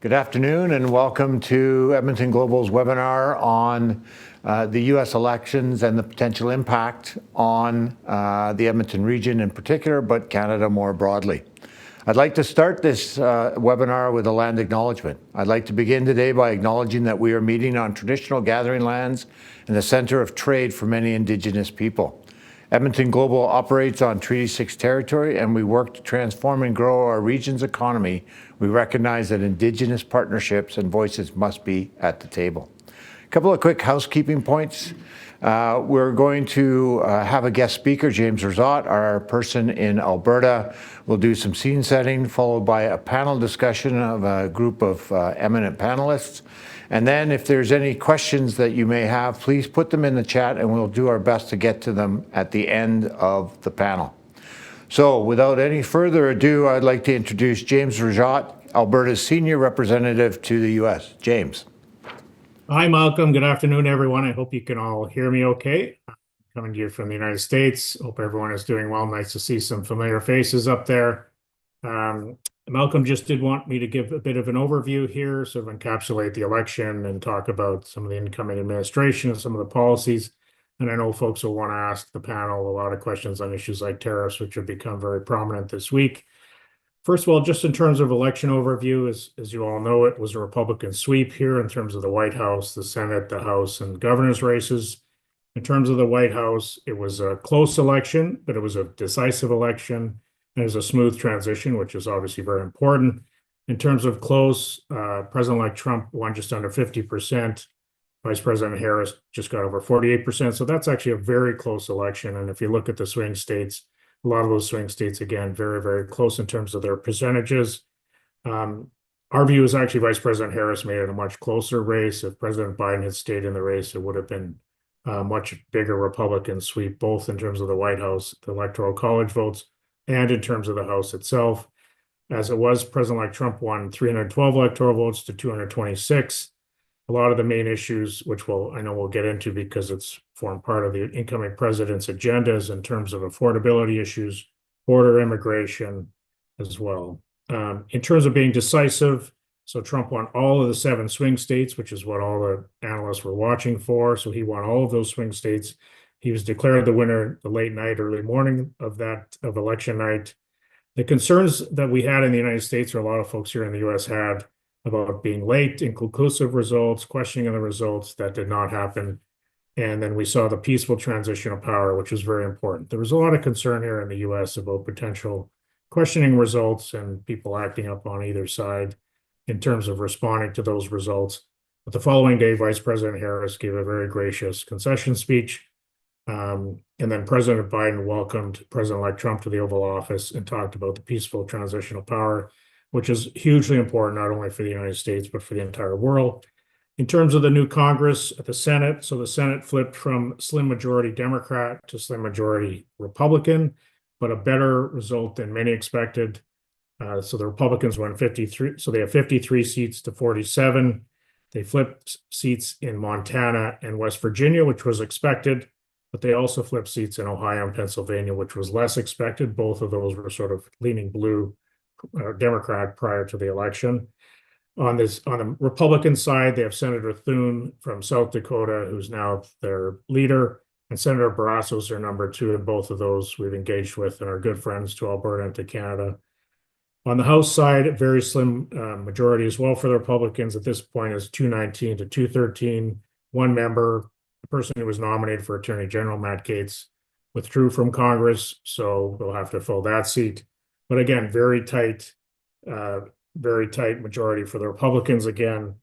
Good afternoon and welcome to Edmonton Global's webinar on the U.S. elections and the potential impact on the Edmonton region in particular, but Canada more broadly. I'd like to start this webinar with a land acknowledgement. I'd like to begin today by acknowledging that we are meeting on traditional gathering lands and the centre of trade for many Indigenous people. Edmonton Global operates on Treaty 6 territory, and we work to transform and grow our region's economy. We recognize that Indigenous partnerships and voices must be at the table. A couple of quick housekeeping points. We're going to have a guest speaker, James Razat, our person in Alberta. We'll do some scene setting, followed by a panel discussion of a group of eminent panelists. And then if there's any questions that you may have, please put them in the chat and we'll do our best to get to them at the end of the panel. So without any further ado, I'd like to introduce James Razat, Alberta's Senior Representative to the U.S. James. Hi, Malcolm. Good afternoon, everyone. I hope you can all hear me okay. I'm coming to you from the United States. Hope everyone is doing well. Nice to see some familiar faces up there. Malcolm just did want me to give a bit of an overview here, sort of encapsulate the election and talk about some of the incoming administration and some of the policies. And I know folks will want to ask the panel a lot of questions on issues like tariffs, which have become very prominent this week. First of all, just in terms of election overview, as you all know, it was a Republican sweep here in terms of the White House, the Senate, the House, and governor's races. In terms of the White House, it was a close election, but it was a decisive election. And it was a smooth transition, which is obviously very important. In terms of close, President-elect Trump won just under 50%. Vice President Harris just got over 48%. So that's actually a very close election. And if you look at the swing states, a lot of those swing states, again, very, very close in terms of their percentages. Our view is actually Vice President Harris made it a much closer race. If President Biden had stayed in the race, it would have been a much bigger Republican sweep, both in terms of the White House, the Electoral College votes, and in terms of the House itself. As it was, President-elect Trump won 312 electoral votes to 226. A lot of the main issues, which I know we'll get into because it's formed part of the incoming president's agendas in terms of affordability issues, border immigration as well. In terms of being decisive, so Trump won all of the 7 swing states, which is what all the analysts were watching for. So he won all of those swing states. He was declared the winner the late night, early morning of election night. The concerns that we had in the United States, or a lot of folks here in the U.S. had, about being late, inconclusive results, questioning of the results, that did not happen. And then we saw the peaceful transition of power, which was very important. There was a lot of concern here in the U.S. about potential questioning results and people acting up on either side in terms of responding to those results. But the following day, Vice President Harris gave a very gracious concession speech. And then President Biden welcomed President-elect Trump to the Oval Office and talked about the peaceful transition of power, which is hugely important, not only for the United States, but for the entire world. In terms of the new Congress at the Senate, so the Senate flipped from slim majority Democrat to slim majority Republican, but a better result than many expected. So the Republicans won 53, so they have 53 seats to 47. They flipped seats in Montana and West Virginia, which was expected, but they also flipped seats in Ohio and Pennsylvania, which was less expected. Both of those were sort of leaning blue, Democrat prior to the election. On the Republican side, they have Senator Thune from South Dakota, who's now their leader, and Senator Barrasso is their number 2, and both of those we've engaged with and are good friends to Alberta and to Canada. On the House side, very slim majority as well for the Republicans. At this point is 219 to 213. One member, the person who was nominated for Attorney General, Matt Gaetz, withdrew from Congress, so they'll have to fill that seat. But again, very tight majority for the Republicans again.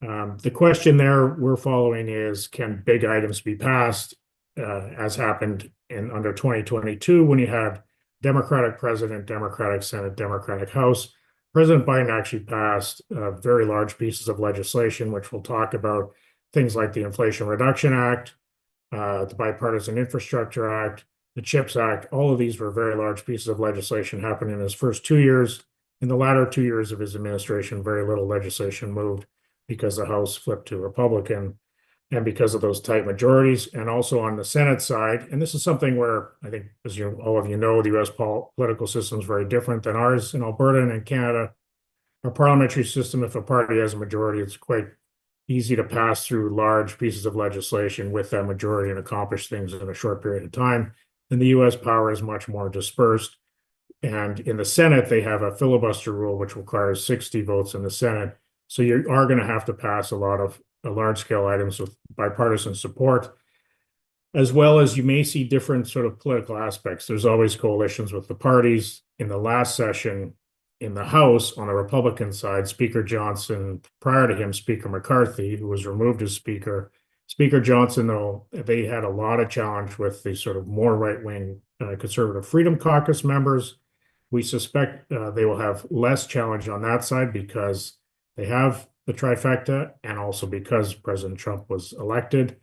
The question there we're following is, can big items be passed, as happened under 2022 when you had Democratic president, Democratic Senate, Democratic House. President Biden actually passed very large pieces of legislation, which we'll talk about, things like the Inflation Reduction Act, the Bipartisan Infrastructure Act, the CHIPS Act. All of these were very large pieces of legislation happening in his first 2 years. In the latter 2 years of his administration, very little legislation moved because the House flipped to Republican and because of those tight majorities. And also on the Senate side, and this is something where I think, as all of you know, the U.S. political system is very different than ours in Alberta and in Canada. our parliamentary system, if a party has a majority, it's quite easy to pass through large pieces of legislation with that majority and accomplish things in a short period of time. And the US power is much more dispersed. And in the Senate, they have a filibuster rule, which requires 60 votes in the Senate. So you are going to have to pass a lot of large scale items with bipartisan support, as well as you may see different sort of political aspects. There's always coalitions with the parties. In the last session in the House, on the Republican side, Speaker Johnson, prior to him, Speaker McCarthy, who was removed as Speaker. Speaker Johnson, though, they had a lot of challenge with the sort of more right-wing Conservative Freedom Caucus members. We suspect they will have less challenge on that side because they have the trifecta and also because President Trump was elected.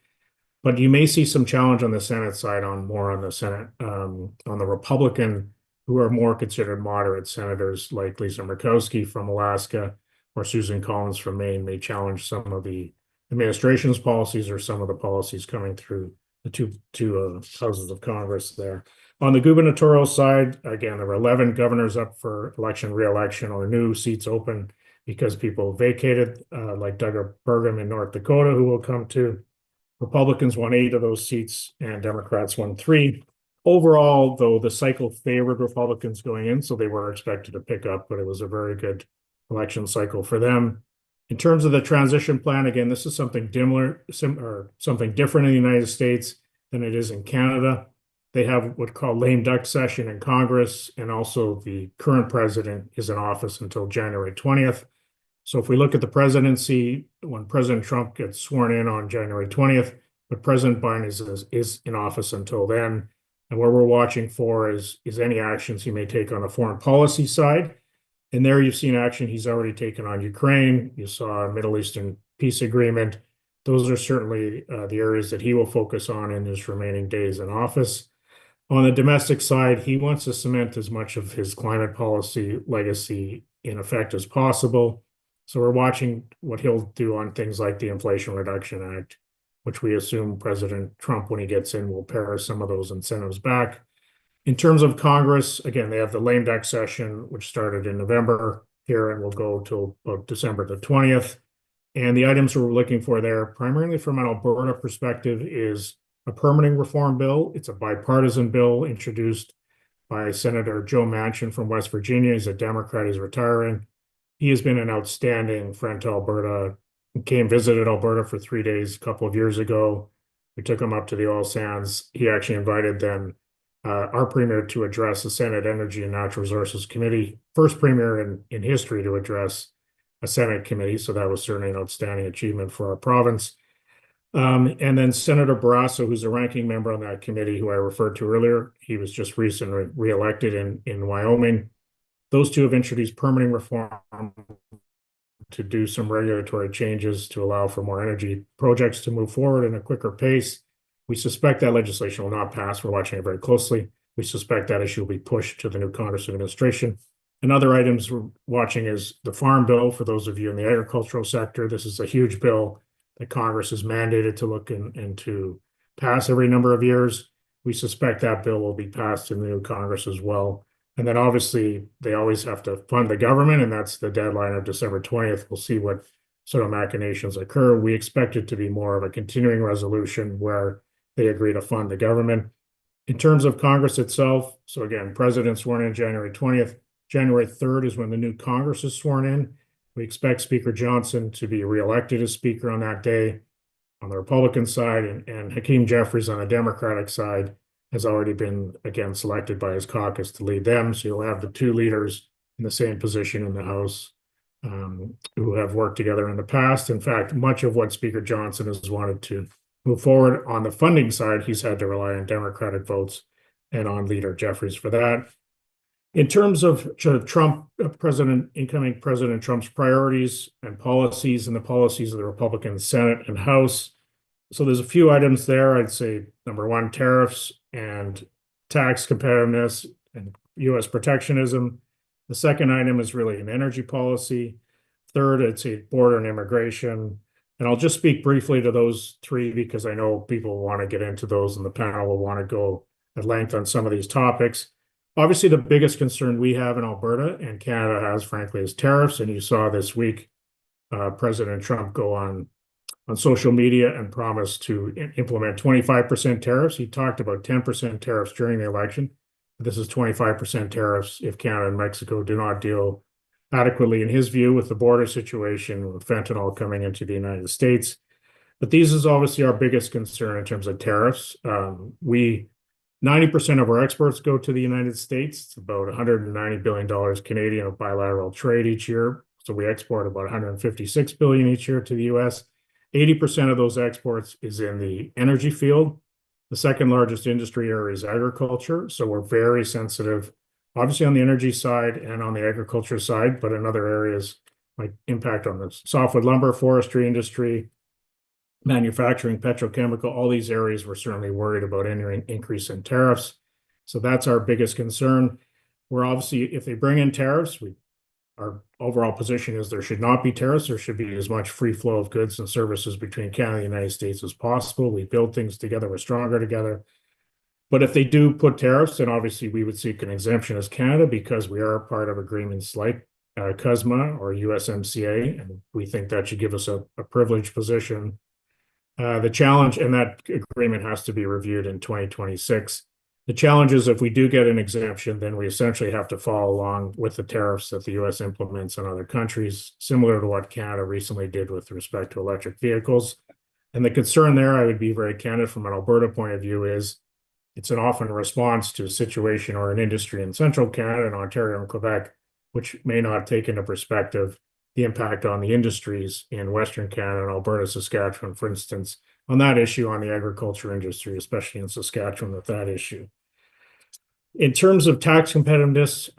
But you may see some challenge on the Senate side on the Senate, on the Republican, who are more considered moderate senators like Lisa Murkowski from Alaska or Susan Collins from Maine may challenge some of the administration's policies or some of the policies coming through the two houses of Congress there. On the gubernatorial side, again, there were 11 governors up for election, re-election, or new seats open because people vacated, like Doug Burgum in North Dakota, who will come to. Republicans won 8 of those seats and Democrats won 3. Overall, though, the cycle favored Republicans going in, so they were expected to pick up, but it was a very good election cycle for them. In terms of the transition plan, again, this is something something different in the United States than it is in Canada. They have what's called lame duck session in Congress, and also the current president is in office until January 20th. So if we look at the presidency, when President Trump gets sworn in on January 20th, but President Biden is in office until then. And what we're watching for is any actions he may take on the foreign policy side. And there you've seen action he's already taken on Ukraine. You saw a Middle Eastern peace agreement. Those are certainly the areas that he will focus on in his remaining days in office. On the domestic side, he wants to cement as much of his climate policy legacy in effect as possible. So we're watching what he'll do on things like the Inflation Reduction Act, which we assume President Trump, when he gets in, will pare some of those incentives back. In terms of Congress, again, they have the lame duck session, which started in November here and will go till about December the 20th. And the items we're looking for there, primarily from an Alberta perspective, is a permitting reform bill. It's a bipartisan bill introduced by Senator Joe Manchin from West Virginia. He's a Democrat, he's retiring. He has been an outstanding friend to Alberta. He visited Alberta for 3 days a couple of years ago. We took him up to the oil sands. He actually invited then our premier to address the Senate Energy and Natural Resources Committee, first premier in history to address a Senate committee. So that was certainly an outstanding achievement for our province. And then Senator Barrasso, who's a ranking member on that committee, who I referred to earlier, he was just recently reelected in Wyoming. Those two have introduced permitting reform to do some regulatory changes to allow for more energy projects to move forward in a quicker pace. We suspect that legislation will not pass. We're watching it very closely. We suspect that issue will be pushed to the new Congress administration. And other items we're watching is the Farm Bill. For those of you in the agricultural sector, this is a huge bill that Congress is mandated to look and to pass every number of years. We suspect that bill will be passed in the new Congress as well. And then obviously they always have to fund the government, and that's the deadline of December 20th. We'll see what sort of machinations occur. We expect it to be more of a continuing resolution where they agree to fund the government. In terms of Congress itself, so again, president sworn in January 20th. January 3rd is when the new Congress is sworn in. We expect Speaker Johnson to be reelected as Speaker on that day on the Republican side, and Hakeem Jeffries on the Democratic side has already been, again, selected by his caucus to lead them. So you'll have the two leaders in the same position in the House who have worked together in the past. In fact, much of what Speaker Johnson has wanted to move forward on the funding side, he's had to rely on Democratic votes and on Leader Jeffries for that. In terms of Trump, incoming President Trump's priorities and policies and the policies of the Republican Senate and House. So there's a few items there. I'd say number one, tariffs and tax competitiveness and U.S. protectionism. The second item is really an energy policy. Third, I'd say border and immigration. And I'll just speak briefly to those three because I know people want to get into those and the panel will want to go at length on some of these topics. Obviously, the biggest concern we have in Alberta and Canada has, frankly, is tariffs. And you saw this week President Trump go on social media and promise to implement 25% tariffs. He talked about 10% tariffs during the election. This is 25% tariffs if Canada and Mexico do not deal adequately, in his view, with the border situation with fentanyl coming into the United States. But these is obviously our biggest concern in terms of tariffs. 90% of our exports go to the United States. It's about $190 billion Canadian of bilateral trade each year. So we export about $156 billion each year to the US. 80% of those exports is in the energy field. The second largest industry area is agriculture. So we're very sensitive, obviously on the energy side and on the agriculture side, but in other areas like impact on the softwood lumber, forestry industry, manufacturing, petrochemical, all these areas we're certainly worried about any increase in tariffs. So that's our biggest concern. We're obviously, if they bring in tariffs, our overall position is there should not be tariffs. There should be as much free flow of goods and services between Canada and the United States as possible. We build things together, we're stronger together. But if they do put tariffs, then obviously we would seek an exemption as Canada because we are part of agreements like CUSMA or USMCA, and we think that should give us a privileged position. The challenge, and that agreement has to be reviewed in 2026. The challenge is if we do get an exemption, then we essentially have to follow along with the tariffs that the US implements on other countries, similar to what Canada recently did with respect to electric vehicles. And the concern there, I would be very candid from an Alberta point of view, is it's an often response to a situation or an industry in central Canada and Ontario and Quebec, which may not take into perspective the impact on the industries in Western Canada and Alberta, Saskatchewan, for instance, on that issue, on the agriculture industry, especially in Saskatchewan with that issue. In terms of tax competitiveness,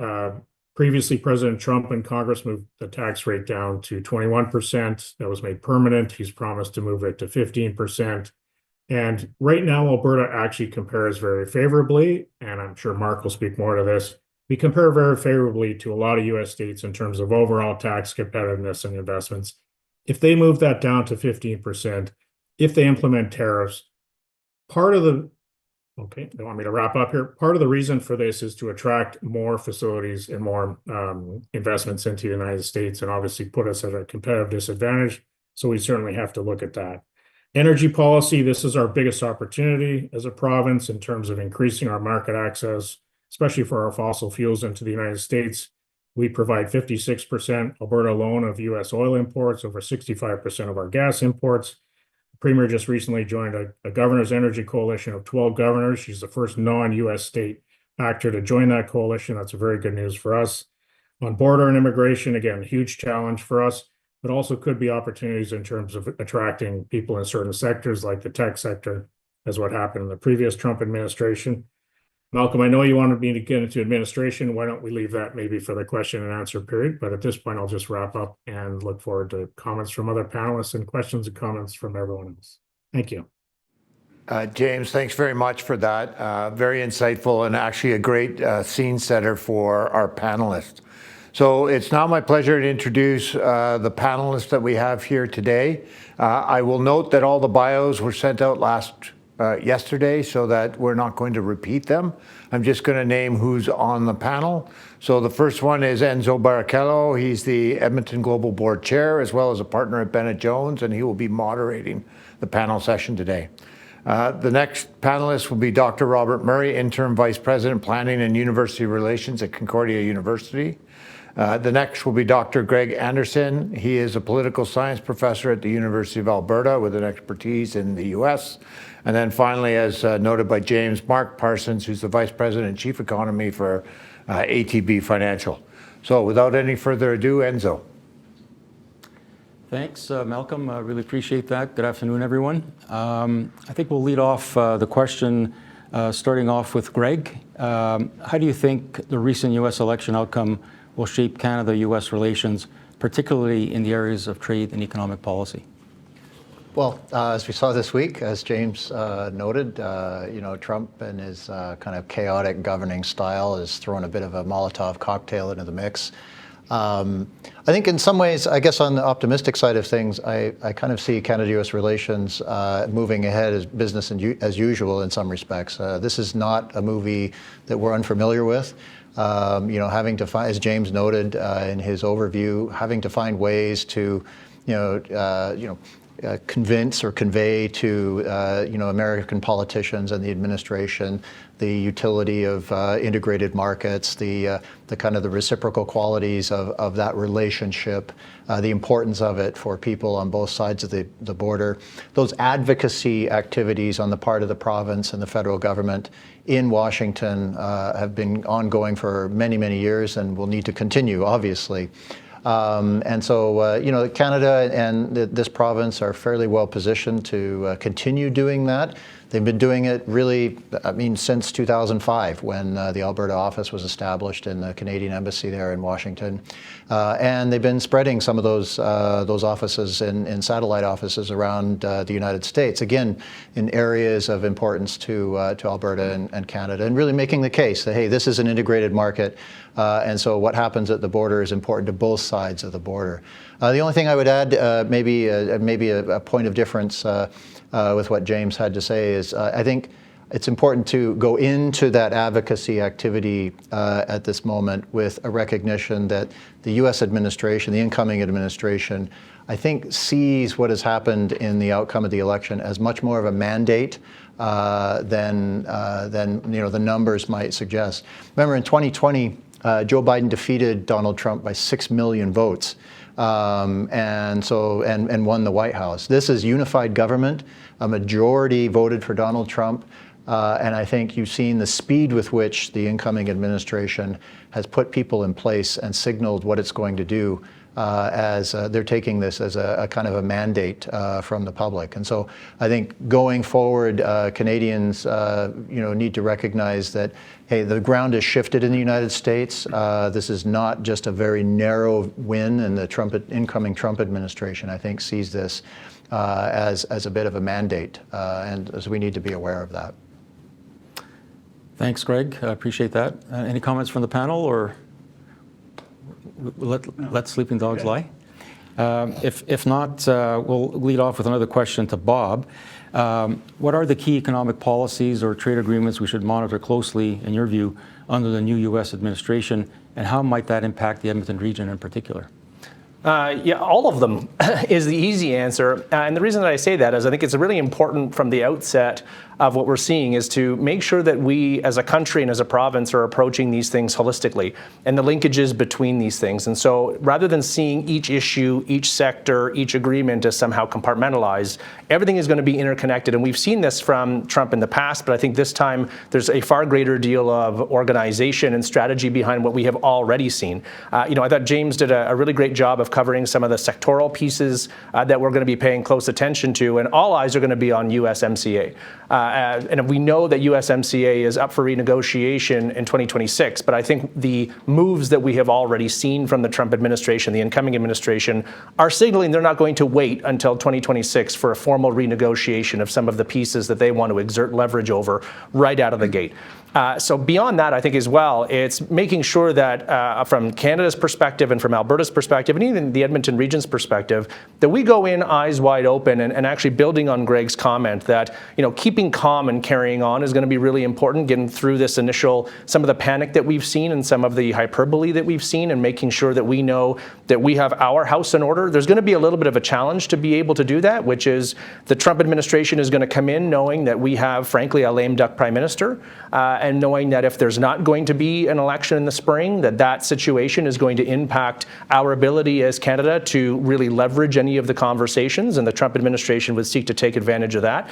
previously President Trump and Congress moved the tax rate down to 21%. That was made permanent. He's promised to move it to 15%. And right now, Alberta actually compares very favorably, and I'm sure Mark will speak more to this. We compare very favorably to a lot of US states in terms of overall tax competitiveness and investments. If they move that down to 15%, if they implement tariffs, okay, they want me to wrap up here. Part of the reason for this is to attract more facilities and more investments into the United States and obviously put us at a competitive disadvantage. So we certainly have to look at that. Energy policy, this is our biggest opportunity as a province in terms of increasing our market access, especially for our fossil fuels into the United States. We provide 56% Alberta alone of US oil imports, over 65% of our gas imports. The Premier just recently joined a governor's energy coalition of 12 governors. She's the first non-US state actor to join that coalition. That's very good news for us. On border and immigration, again, huge challenge for us, but also could be opportunities in terms of attracting people in certain sectors like the tech sector, as what happened in the previous Trump administration. Malcolm, I know you wanted me to get into administration. Why don't we leave that maybe for the question and answer period? But at this point, I'll just wrap up and look forward to comments from other panelists and questions and comments from everyone else. Thank you. James, thanks very much for that. Very insightful and actually a great scene setter for our panelists. So it's now my pleasure to introduce the panelists that we have here today. I will note that all the bios were sent out yesterday, so that we're not going to repeat them. I'm just going to name who's on the panel. So the first one is Enzo Barrichello. He's the Edmonton Global Board Chair, as well as a partner at Bennett Jones, and he will be moderating the panel session today. The next panelist will be Dr. Robert Murray, Interim Vice President, Planning and University Relations at Concordia University. The next will be Dr. Greg Anderson. He is a political science professor at the University of Alberta with an expertise in the US. And then finally, as noted by James, Mark Parsons, who's the Vice President and Chief Economy for ATB Financial. So without any further ado, Enzo. Thanks, Malcolm. I really appreciate that. Good afternoon, everyone. I think we'll lead off the question starting off with Greg. How do you think the recent US election outcome will shape Canada-US relations, particularly in the areas of trade and economic policy? Well, as we saw this week, as James noted, Trump and his kind of chaotic governing style has thrown a bit of a Molotov cocktail into the mix. I think in some ways, I guess on the optimistic side of things, I kind of see Canada-U.S. relations moving ahead as business as usual in some respects. This is not a movie that we're unfamiliar with. Having to find, as James noted in his overview, having to find ways to, convince or convey to American politicians and the administration the utility of integrated markets, the kind of the reciprocal qualities of that relationship, the importance of it for people on both sides of the border. Those advocacy activities on the part of the province and the federal government in Washington have been ongoing for many, many years and will need to continue, obviously. Canada and this province are fairly well positioned to continue doing that. They've been doing it really, since 2005 when the Alberta office was established in the Canadian Embassy there in Washington. And they've been spreading some of those offices in satellite offices around the United States, again, in areas of importance to Alberta and Canada, and really making the case that, hey, this is an integrated market, and so what happens at the border is important to both sides of the border. The only thing I would add, maybe a point of difference with what James had to say is I think it's important to go into that advocacy activity at this moment with a recognition that the U.S. administration, the incoming administration, I think sees what has happened in the outcome of the election as much more of a mandate than the numbers might suggest. Remember, in 2020, Joe Biden defeated Donald Trump by 6 million votes. And won the White House. This is unified government. A majority voted for Donald Trump. And I think you've seen the speed with which the incoming administration has put people in place and signaled what it's going to do as they're taking this as a kind of a mandate from the public. And so I think going forward, Canadians need to recognize that, hey, the ground has shifted in the United States. This is not just a very narrow win, and the incoming Trump administration, I think, sees this as a bit of a mandate, and as we need to be aware of that. Thanks, Greg. I appreciate that. Any comments from the panel, or let sleeping dogs lie? If not, we'll lead off with another question to Bob. What are the key economic policies or trade agreements we should monitor closely, in your view, under the new U.S. administration, and how might that impact the Edmonton region in particular? Yeah, all of them is the easy answer. And the reason that I say that is I think it's really important from the outset of what we're seeing is to make sure that we as a country and as a province are approaching these things holistically and the linkages between these things. And so rather than seeing each issue, each sector, each agreement as somehow compartmentalized, everything is going to be interconnected. And we've seen this from Trump in the past, but I think this time there's a far greater deal of organization and strategy behind what we have already seen. I thought James did a really great job of covering some of the sectoral pieces that we're going to be paying close attention to, and all eyes are going to be on USMCA. And we know that USMCA is up for renegotiation in 2026, but I think the moves that we have already seen from the Trump administration, the incoming administration, are signaling they're not going to wait until 2026 for a formal renegotiation of some of the pieces that they want to exert leverage over right out of the gate. So beyond that, I think as well, it's making sure that from Canada's perspective and from Alberta's perspective, and even the Edmonton region's perspective, that we go in eyes wide open and actually building on Greg's comment that, keeping calm and carrying on is going to be really important, getting through this initial, some of the panic that we've seen and some of the hyperbole that we've seen, and making sure that we know that we have our house in order. There's going to be a little bit of a challenge to be able to do that, which is the Trump administration is going to come in knowing that we have, frankly, a lame duck prime minister, and knowing that if there's not going to be an election in the spring, that situation is going to impact our ability as Canada to really leverage any of the conversations, and the Trump administration would seek to take advantage of that.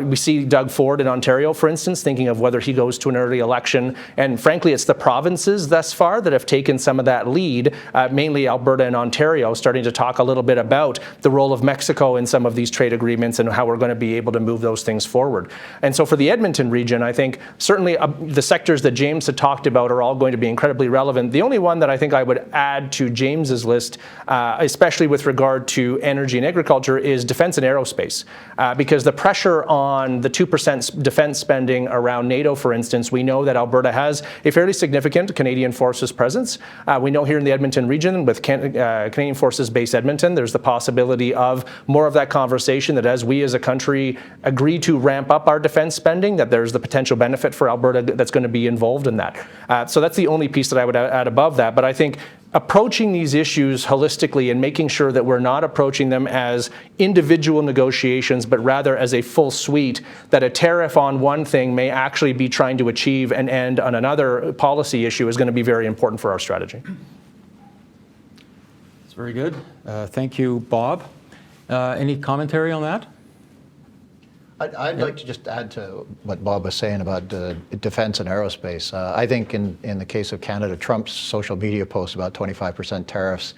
We see Doug Ford in Ontario, for instance, thinking of whether he goes to an early election, and frankly, it's the provinces thus far that have taken some of that lead, mainly Alberta and Ontario, starting to talk a little bit about the role of Mexico in some of these trade agreements and how we're going to be able to move those things forward. And so for the Edmonton region, I think certainly the sectors that James had talked about are all going to be incredibly relevant. The only one that I think I would add to James's list, especially with regard to energy and agriculture, is defense and aerospace. Because the pressure on the 2% defense spending around NATO, for instance, we know that Alberta has a fairly significant Canadian Forces presence. We know here in the Edmonton region with Canadian Forces Base Edmonton, there's the possibility of more of that conversation, that as we as a country agree to ramp up our defense spending, that there's the potential benefit for Alberta that's going to be involved in that. So that's the only piece that I would add above that. But I think approaching these issues holistically and making sure that we're not approaching them as individual negotiations, but rather as a full suite, that a tariff on one thing may actually be trying to achieve an end on another policy issue, is going to be very important for our strategy. That's very good. Thank you, Bob. Any commentary on that? I'd like to just add to what Bob was saying about defense and aerospace. I think in the case of Canada, Trump's social media post about 25% tariffs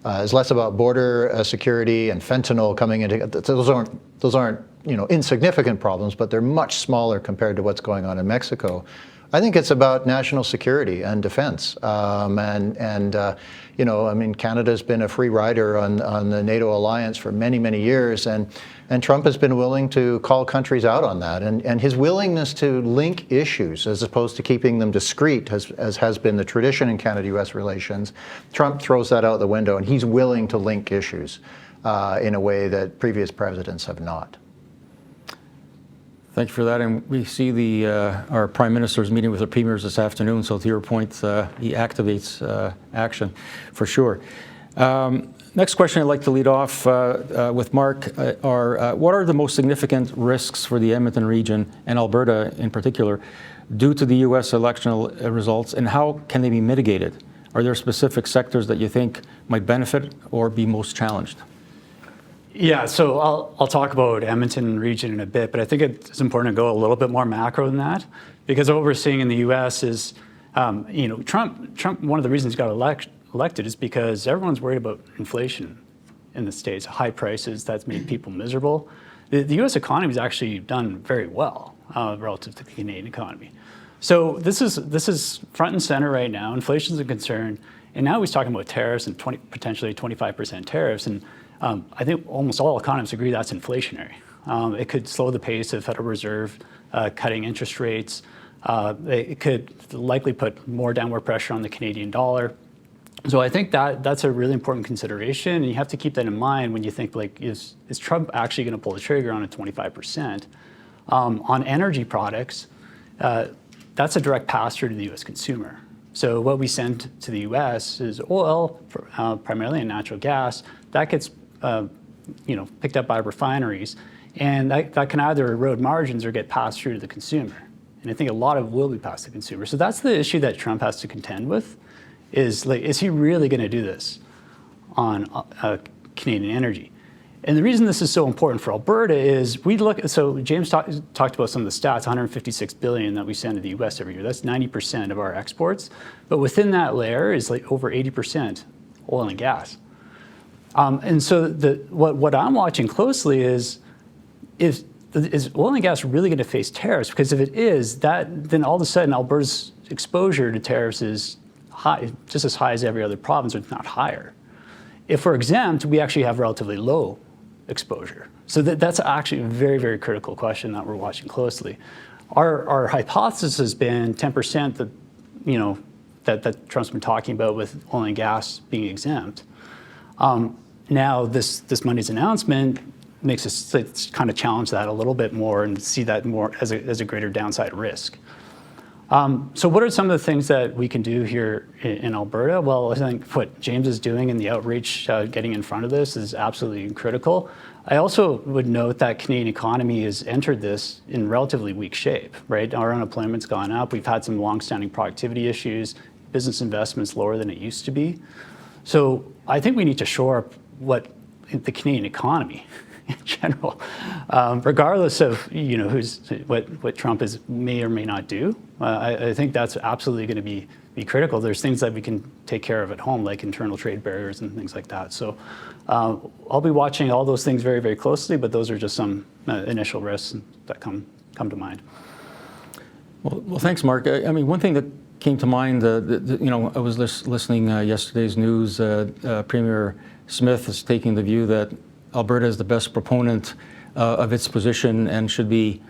is less about border security and fentanyl coming into. Those aren't insignificant problems, but they're much smaller compared to what's going on in Mexico. I think it's about national security and defense. Canada's been a free rider on the NATO alliance for many, many years, and Trump has been willing to call countries out on that. And his willingness to link issues as opposed to keeping them discrete, as has been the tradition in Canada-U.S. relations, Trump throws that out the window, and he's willing to link issues in a way that previous presidents have not. Thank you for that. And we see our Prime Minister is meeting with the premiers this afternoon. So to your point, he activates action for sure. Next question I'd like to lead off with Mark are what are the most significant risks for the Edmonton region and Alberta in particular due to the U.S. electoral results, and how can they be mitigated? Are there specific sectors that you think might benefit or be most challenged? Yeah, so I'll talk about Edmonton region in a bit, but I think it's important to go a little bit more macro than that, because what we're seeing in the U.S. is, Trump. One of the reasons he got elected is because everyone's worried about inflation in the States, high prices. That's made people miserable. The U.S. economy has actually done very well relative to the Canadian economy. So this is front and center right now. Inflation's a concern, and now he's talking about tariffs and potentially 25% tariffs. And I think almost all economists agree that's inflationary. It could slow the pace of Federal Reserve cutting interest rates. It could likely put more downward pressure on the Canadian dollar. So I think that's a really important consideration, and you have to keep that in mind when you think, is Trump actually going to pull the trigger on a 25%? On energy products, that's a direct pass-through to the U.S. consumer. So what we send to the U.S. is oil, primarily, and natural gas. That gets picked up by refineries, and that can either erode margins or get passed through to the consumer. And I think a lot of it will be passed to the consumer. So that's the issue that Trump has to contend with, is he really going to do this on Canadian energy? And the reason this is so important for Alberta is so James talked about some of the stats, $156 billion that we send to the U.S. every year. That's 90% of our exports. But within that layer is over 80% oil and gas. And so what I'm watching closely is oil and gas really going to face tariffs? Because if it is, then all of a sudden Alberta's exposure to tariffs is high, just as high as every other province, if not higher. If we're exempt, we actually have relatively low exposure. So that's actually a very, very critical question that we're watching closely. Our hypothesis has been 10% that Trump's been talking about with oil and gas being exempt. Now this Monday's announcement makes us kind of challenge that a little bit more and see that more as a greater downside risk. So what are some of the things that we can do here in Alberta? Well, I think what James is doing in the outreach, getting in front of this, is absolutely critical. I also would note that Canadian economy has entered this in relatively weak shape, right? Our unemployment's gone up. We've had some longstanding productivity issues. Business investment's lower than it used to be. So I think we need to shore up the Canadian economy in general, regardless of what Trump may or may not do. I think that's absolutely going to be critical. There's things that we can take care of at home, like internal trade barriers and things like that. So I'll be watching all those things very, very closely, but those are just some initial risks that come to mind. Well, thanks, Mark. I mean, one thing that came to mind, I was listening yesterday's news. Premier Smith is taking the view that Alberta is the best proponent of its position and should be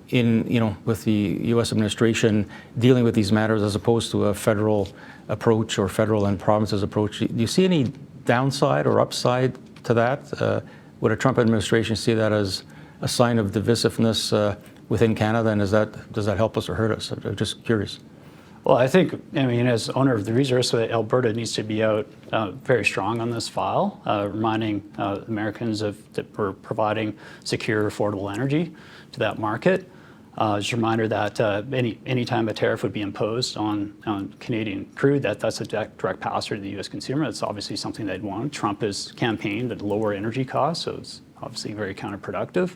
with the U.S. administration dealing with these matters as opposed to a federal approach or federal and provinces approach. Do you see any downside or upside to that? Would a Trump administration see that as a sign of divisiveness within Canada, and does that help us or hurt us? I'm just curious. Well, I think, as owner of the resource, Alberta needs to be out very strong on this file, reminding Americans that we're providing secure, affordable energy to that market. Just a reminder that any time a tariff would be imposed on Canadian crude, that's a direct pass-through to the U.S. consumer. That's obviously something they'd want. Trump has campaigned at lower energy costs, so it's obviously very counterproductive.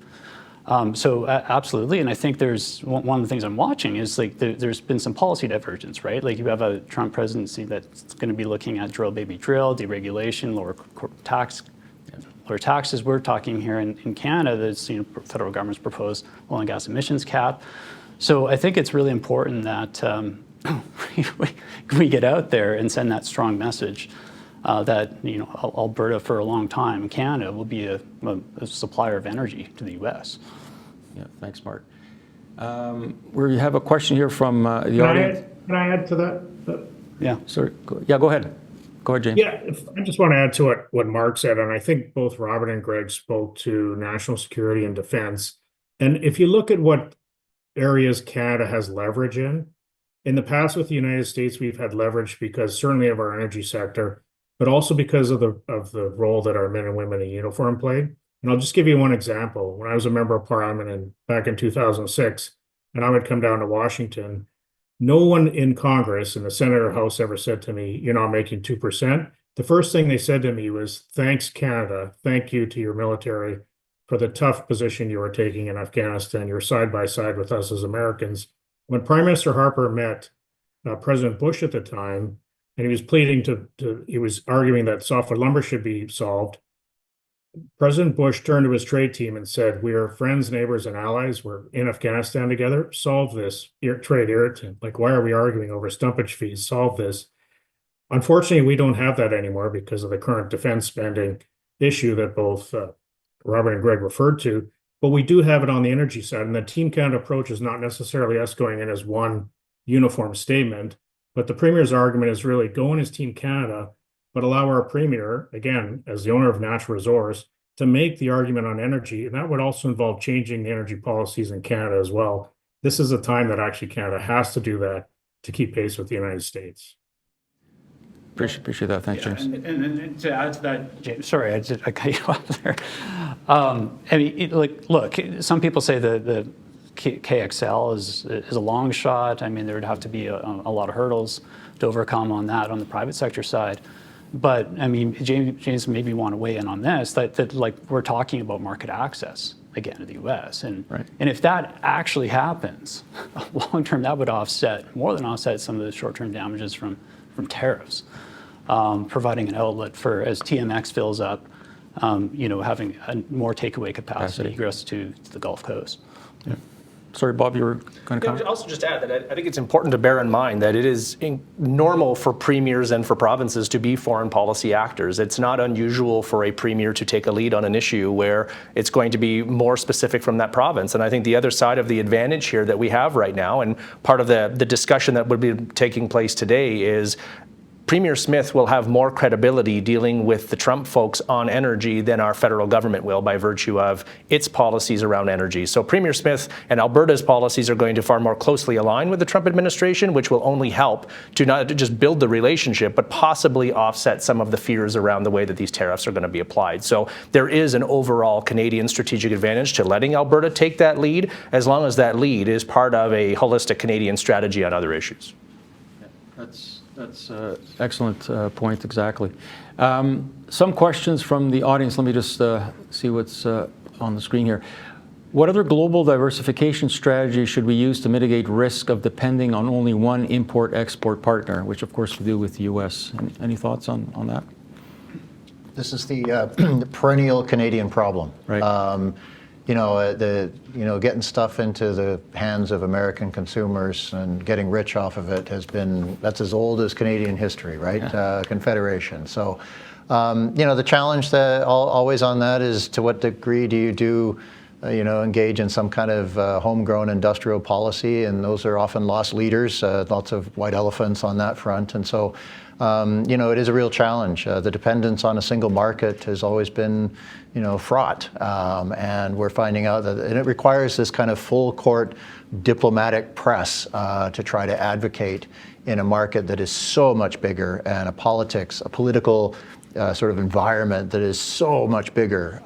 So absolutely, and I think there's one of the things I'm watching is there's been some policy divergence, right? Like you have a Trump presidency that's going to be looking at drill baby drill, deregulation, lower taxes. We're talking here in Canada, that's federal government's proposed oil and gas emissions cap. So I think it's really important that we get out there and send that strong message that Alberta for a long time, Canada will be a supplier of energy to the U.S. Yeah, thanks, Mark. We have a question here from the audience. Can I add to that? Yeah. Sorry. Yeah, go ahead. Go ahead, James. Yeah, I just want to add to what Mark said, and I think both Robert and Greg spoke to national security and defense. And if you look at what areas Canada has leverage in the past with the United States, we've had leverage because certainly of our energy sector, but also because of the role that our men and women in uniform played. And I'll just give you one example. When I was a member of Parliament back in 2006, and I would come down to Washington, no one in Congress, in the Senate or House, ever said to me, "You're not making 2%. The first thing they said to me was, "Thanks, Canada. Thank you to your military for the tough position you are taking in Afghanistan. You're side by side with us as Americans." When Prime Minister Harper met President Bush at the time, and he was pleading he was arguing that softwood lumber should be solved, President Bush turned to his trade team and said, "We are friends, neighbors, and allies. We're in Afghanistan together. Solve this trade irritant. Like, why are we arguing over stumpage fees? Solve this." Unfortunately, we don't have that anymore because of the current defense spending issue that both Robert and Greg referred to. But we do have it on the energy side. And the Team Canada approach is not necessarily us going in as one uniform statement, but the Premier's argument is really go in as Team Canada, but allow our Premier, again, as the owner of natural resource, to make the argument on energy. And that would also involve changing the energy policies in Canada as well. This is a time that actually Canada has to do that to keep pace with the United States. Appreciate that. Thanks, James. And to add to that, James, sorry, I cut you off there. Look, some people say the KXL is a long shot. There would have to be a lot of hurdles to overcome on that on the private sector side. But James maybe want to weigh in on this, that we're talking about market access again to the U.S. And if that actually happens, long term, that would more than offset some of the short term damages from tariffs, providing an outlet for as TMX fills up, having more takeaway capacity egress to the Gulf Coast. Yeah. Sorry, Bob, you were going to comment? Also just add that I think it's important to bear in mind that it is normal for premiers and for provinces to be foreign policy actors. It's not unusual for a premier to take a lead on an issue where it's going to be more specific from that province. And I think the other side of the advantage here that we have right now, and part of the discussion that would be taking place today, is Premier Smith will have more credibility dealing with the Trump folks on energy than our federal government will by virtue of its policies around energy. So Premier Smith and Alberta's policies are going to far more closely align with the Trump administration, which will only help to not just build the relationship, but possibly offset some of the fears around the way that these tariffs are going to be applied. So there is an overall Canadian strategic advantage to letting Alberta take that lead, as long as that lead is part of a holistic Canadian strategy on other issues. That's an excellent point, exactly. Some questions from the audience. Let me just see what's on the screen here. What other global diversification strategy should we use to mitigate risk of depending on only one import-export partner, which of course we do with the U.S.? Any thoughts on that? This is the perennial Canadian problem. Right. getting stuff into the hands of American consumers and getting rich off of it that's as old as Canadian history, right? Yeah. Confederation. So, the challenge that always on that is to what degree do you engage in some kind of homegrown industrial policy, and those are often lost leaders, lots of white elephants on that front. And so, it is a real challenge. The dependence on a single market has always been, fraught. And we're finding out that it requires this kind of full court diplomatic press to try to advocate in a market that is so much bigger, and a political sort of environment that is so much bigger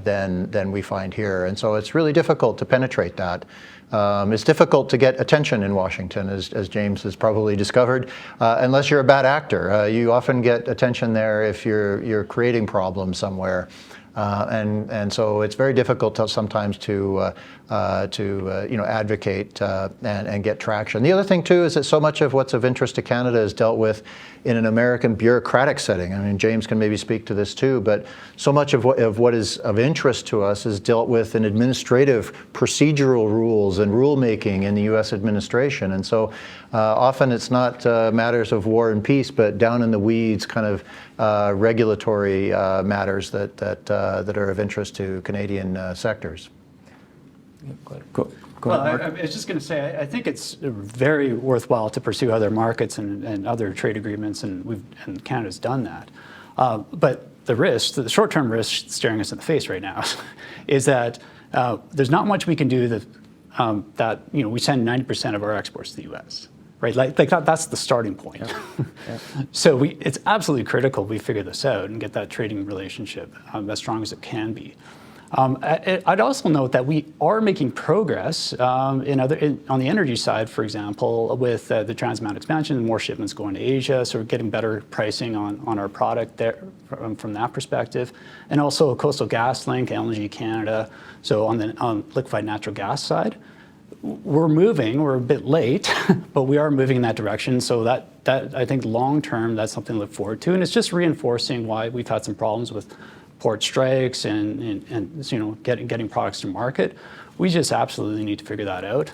than we find here. And so it's really difficult to penetrate that. It's difficult to get attention in Washington, as James has probably discovered, unless you're a bad actor. You often get attention there if you're creating problems somewhere. And so it's very difficult sometimes to advocate and get traction. The other thing too is that so much of what's of interest to Canada is dealt with in an American bureaucratic setting. I mean, James can maybe speak to this too, but so much of what is of interest to us is dealt with in administrative procedural rules and rulemaking in the U.S. administration. And so often it's not matters of war and peace, but down in the weeds kind of regulatory matters that are of interest to Canadian sectors. Go Well, ahead, I Mark. was just going to say, I think it's very worthwhile to pursue other markets and other trade agreements, and Canada's done that. But the short-term risk staring us in the face right now, is that there's not much we can do that we send 90% of our exports to the U.S. Right, like that's the starting point. Yeah. So it's absolutely critical we figure this out and get that trading relationship as strong as it can be. I'd also note that we are making progress on the energy side, for example, with the Trans Mountain expansion, more shipments going to Asia, so we're getting better pricing on our product there from that perspective, and also a Coastal GasLink, LNG Canada. So on liquefied natural gas side, we're a bit late, but we are moving in that direction. So that I think long term, that's something to look forward to, and it's just reinforcing why we've had some problems with port strikes and getting products to market. We just absolutely need to figure that out.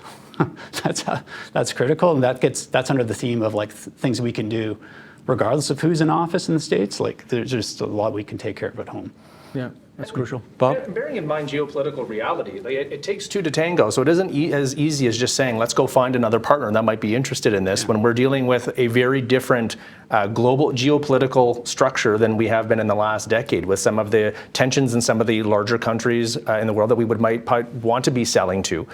That's critical, and that's under the theme of things we can do regardless of who's in office in the States. There's just a lot we can take care of at home. Yeah, that's crucial. Bob? Bearing in mind geopolitical reality, it takes two to tango. So it isn't as easy as just saying, let's go find another partner that might be interested in this, when we're dealing with a very different global geopolitical structure than we have been in the last decade, with some of the tensions in some of the larger countries in the world that we might want to be selling to.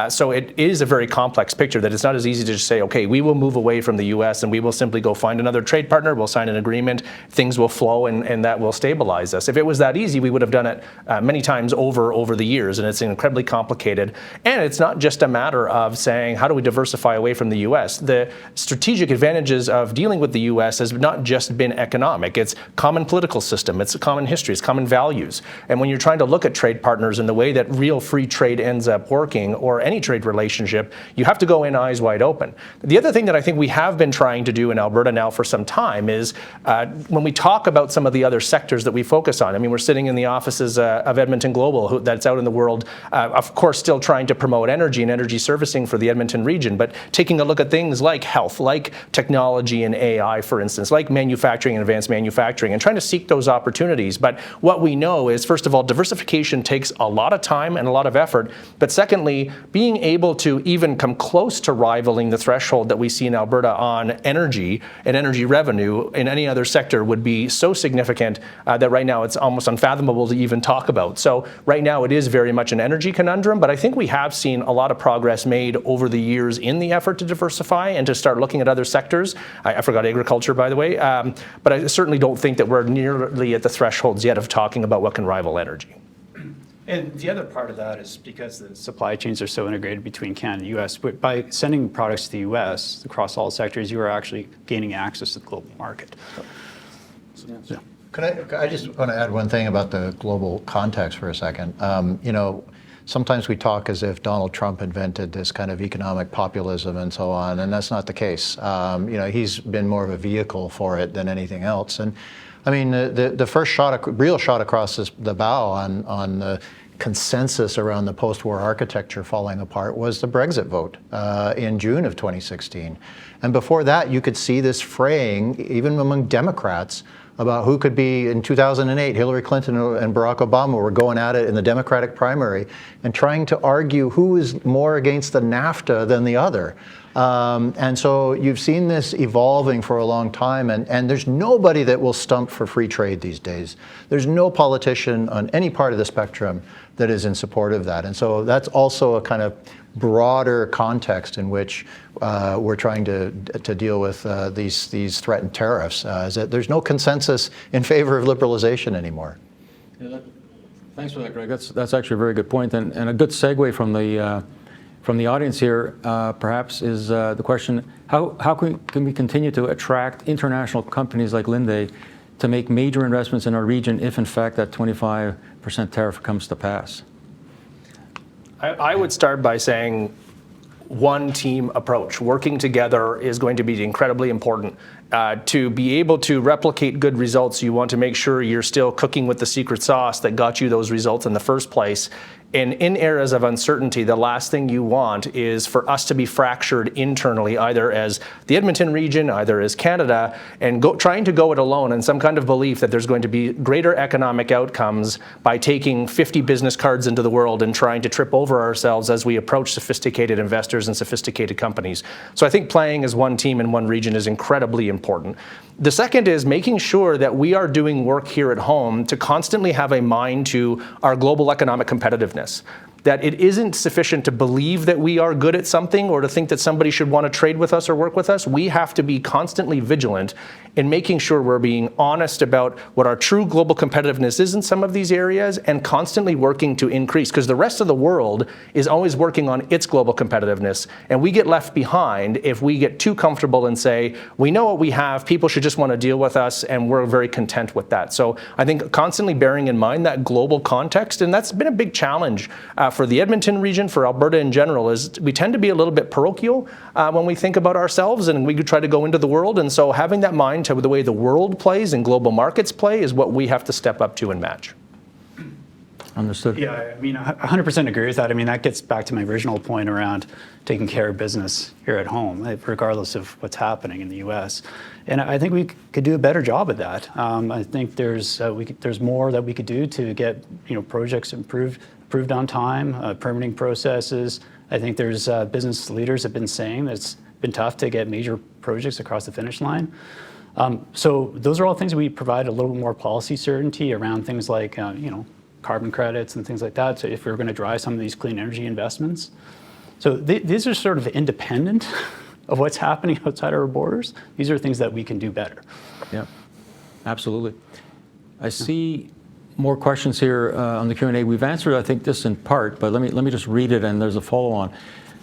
So it is a very complex picture, that it's not as easy to just say, okay, we will move away from the U.S. and we will simply go find another trade partner, we'll sign an agreement, things will flow, and that will stabilize us. If it was that easy, we would have done it many times over the years, and it's incredibly complicated. And it's not just a matter of saying, how do we diversify away from the U.S.? The strategic advantages of dealing with the U.S. has not just been economic. It's common political system, it's a common history, it's common values. And when you're trying to look at trade partners and the way that real free trade ends up working, or any trade relationship, you have to go in eyes wide open. The other thing that I think we have been trying to do in Alberta now for some time is when we talk about some of the other sectors that we focus on. I mean, we're sitting in the offices of Edmonton Global, that's out in the world, of course, still trying to promote energy and energy servicing for the Edmonton region, but taking a look at things like health, like technology and AI, for instance, like manufacturing and advanced manufacturing, and trying to seek those opportunities. But what we know is, first of all, diversification takes a lot of time and a lot of effort. But secondly, being able to even come close to rivaling the threshold that we see in Alberta on energy and energy revenue in any other sector would be so significant that right now it's almost unfathomable to even talk about. So right now it is very much an energy conundrum, but I think we have seen a lot of progress made over the years in the effort to diversify and to start looking at other sectors. I forgot agriculture, by the way, but I certainly don't think that we're nearly at the thresholds yet of talking about what can rival energy. And the other part of that is because the supply chains are so integrated between Canada and the U.S., but by sending products to the U.S. across all sectors, you are actually gaining access to the global market. Yeah. I just want to add one thing about the global context for a second. Sometimes we talk as if Donald Trump invented this kind of economic populism and so on, and that's not the case. He's been more of a vehicle for it than anything else. And I mean, the first real shot across the bow on consensus around the post-war architecture falling apart was the Brexit vote in June of 2016. And before that, you could see this fraying, even among Democrats, about who could be. In 2008, Hillary Clinton and Barack Obama were going at it in the Democratic primary and trying to argue who is more against the NAFTA than the other. And so you've seen this evolving for a long time, and there's nobody that will stump for free trade these days. There's no politician on any part of the spectrum that is in support of that. And so that's also a kind of broader context in which we're trying to deal with these threatened tariffs, is that there's no consensus in favor of liberalization anymore. Yeah, thanks for that, Greg. That's actually a very good point, and a good segue from the audience here, perhaps, is the question: how can we continue to attract international companies like Linde to make major investments in our region if, in fact, that 25% tariff comes to pass? I would start by saying one team approach. Working together is going to be incredibly important. To be able to replicate good results, you want to make sure you're still cooking with the secret sauce that got you those results in the first place. And in eras of uncertainty, the last thing you want is for us to be fractured internally, either as the Edmonton region, either as Canada, and trying to go it alone in some kind of belief that there's going to be greater economic outcomes by taking 50 business cards into the world and trying to trip over ourselves as we approach sophisticated investors and sophisticated companies. So I think playing as one team in one region is incredibly important. The second is making sure that we are doing work here at home to constantly have a mind to our global economic competitiveness. That it isn't sufficient to believe that we are good at something or to think that somebody should want to trade with us or work with us. We have to be constantly vigilant in making sure we're being honest about what our true global competitiveness is in some of these areas and constantly working to increase, because the rest of the world is always working on its global competitiveness, and we get left behind if we get too comfortable and say, we know what we have, people should just want to deal with us, and we're very content with that. So I think constantly bearing in mind that global context, and that's been a big challenge for the Edmonton region, for Alberta in general, is we tend to be a little bit parochial when we think about ourselves and we try to go into the world. And so having that mind to the way the world plays and global markets play is what we have to step up to and match. Understood. Yeah, I mean, 100% agree with that. I mean, that gets back to my original point around taking care of business here at home, regardless of what's happening in the U.S. And I think we could do a better job of that. I think there's more that we could do to get projects approved on time, permitting processes. I think there's business leaders have been saying that it's been tough to get major projects across the finish line. So those are all things we provide a little bit more policy certainty around, things like carbon credits and things like that. So if we're going to drive some of these clean energy investments, so these are sort of independent of what's happening outside our borders. These are things that we can do better. Yeah, absolutely. I see more questions here on the Q&A. We've answered, I think, this in part, but let me just read it, and there's a follow-on.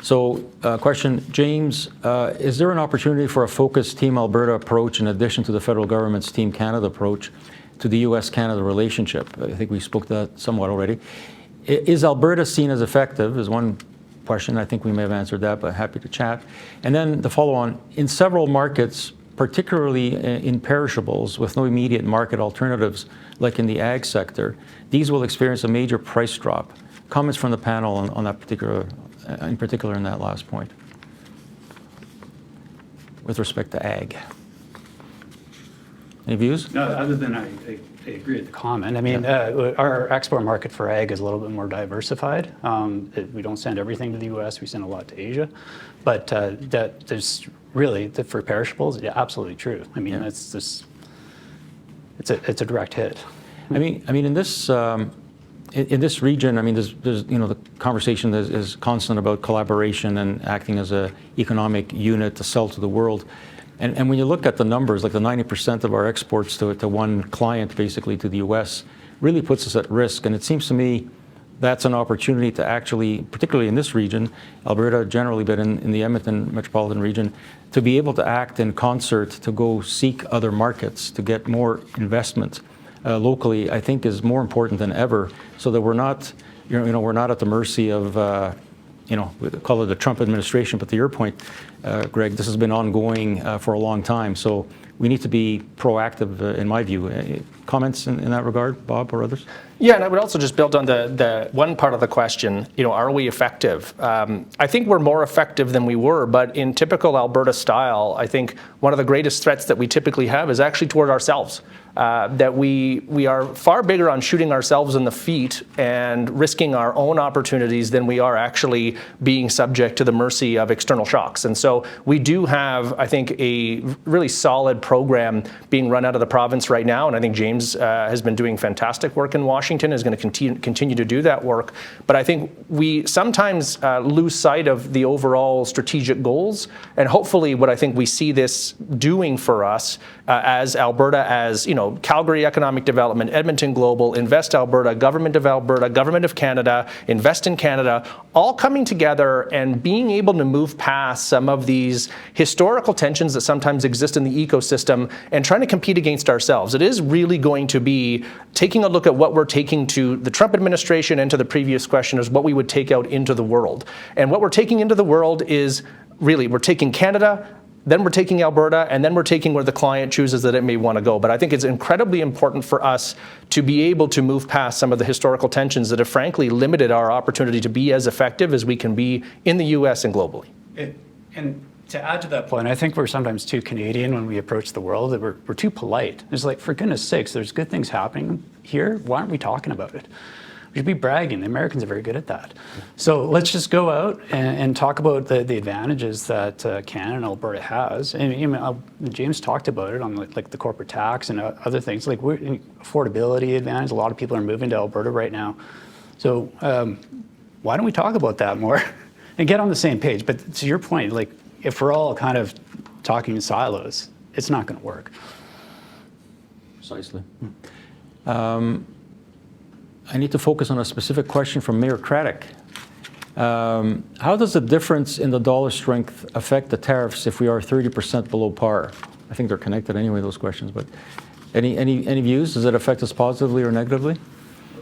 So, question, James, is there an opportunity for a focused Team Alberta approach in addition to the federal government's Team Canada approach to the U.S.-Canada relationship? I think we spoke to that somewhat already. Is Alberta seen as effective, is one question. I think we may have answered that, but happy to chat. And then the follow-on, in several markets, particularly in perishables with no immediate market alternatives, like in the ag sector, these will experience a major price drop. Comments from the panel on that particular, in particular in that last point, with respect to ag. Any views? No, other than I agree with the comment. I mean, our export market for ag is a little bit more diversified. We don't send everything to the U.S. We send a lot to Asia, but that there's really for perishables, yeah, absolutely true. I mean, it's just it's a direct hit. I mean, in this region, I mean, there's the conversation is constant about collaboration and acting as an economic unit to sell to the world. And when you look at the numbers, like the 90% of our exports to one client, basically to the U.S., really puts us at risk. And it seems to me that's an opportunity to actually, particularly in this region, Alberta generally, but in the Edmonton metropolitan region, to be able to act in concert to go seek other markets, to get more investment locally, I think is more important than ever, so that we're not, we're not at the mercy of we call it the Trump administration, but to your point, Greg, this has been ongoing for a long time. So we need to be proactive, in my view. Comments in that regard, Bob or others? Yeah, and I would also just build on the one part of the question, are we effective? I think we're more effective than we were, but in typical Alberta style, I think one of the greatest threats that we typically have is actually toward ourselves. That we are far bigger on shooting ourselves in the feet and risking our own opportunities than we are actually being subject to the mercy of external shocks. And so we do have, I think, a really solid program being run out of the province right now, and I think James has been doing fantastic work in Washington, is going to continue to do that work. But I think we sometimes lose sight of the overall strategic goals, and hopefully what I think we see this doing for us as Alberta, as Calgary Economic Development, Edmonton Global, Invest Alberta, Government of Alberta, Government of Canada, Invest in Canada, all coming together and being able to move past some of these historical tensions that sometimes exist in the ecosystem and trying to compete against ourselves. It is really going to be taking a look at what we're taking to the Trump administration, and to the previous question is what we would take out into the world. And what we're taking into the world is really, we're taking Canada, then we're taking Alberta, and then we're taking where the client chooses that it may want to go. But I think it's incredibly important for us to be able to move past some of the historical tensions that have frankly limited our opportunity to be as effective as we can be in the US and globally. And to add to that point, I think we're sometimes too Canadian when we approach the world, that we're too polite. It's like, for goodness sakes, there's good things happening here. Why aren't we talking about it? We should be bragging. The Americans are very good at that. So let's just go out and talk about the advantages that Canada and Alberta has. And James talked about it on like the corporate tax and other things. Like affordability advantage. A lot of people are moving to Alberta right now. So why don't we talk about that more and get on the same page? But to your point, like if we're all kind of talking in silos, it's not going to work. Precisely. I need to focus on a specific question from Mayor Craddock. How does the difference in the dollar strength affect the tariffs if we are 30% below par? I think they're connected anyway, those questions, but any views? Does it affect us positively or negatively?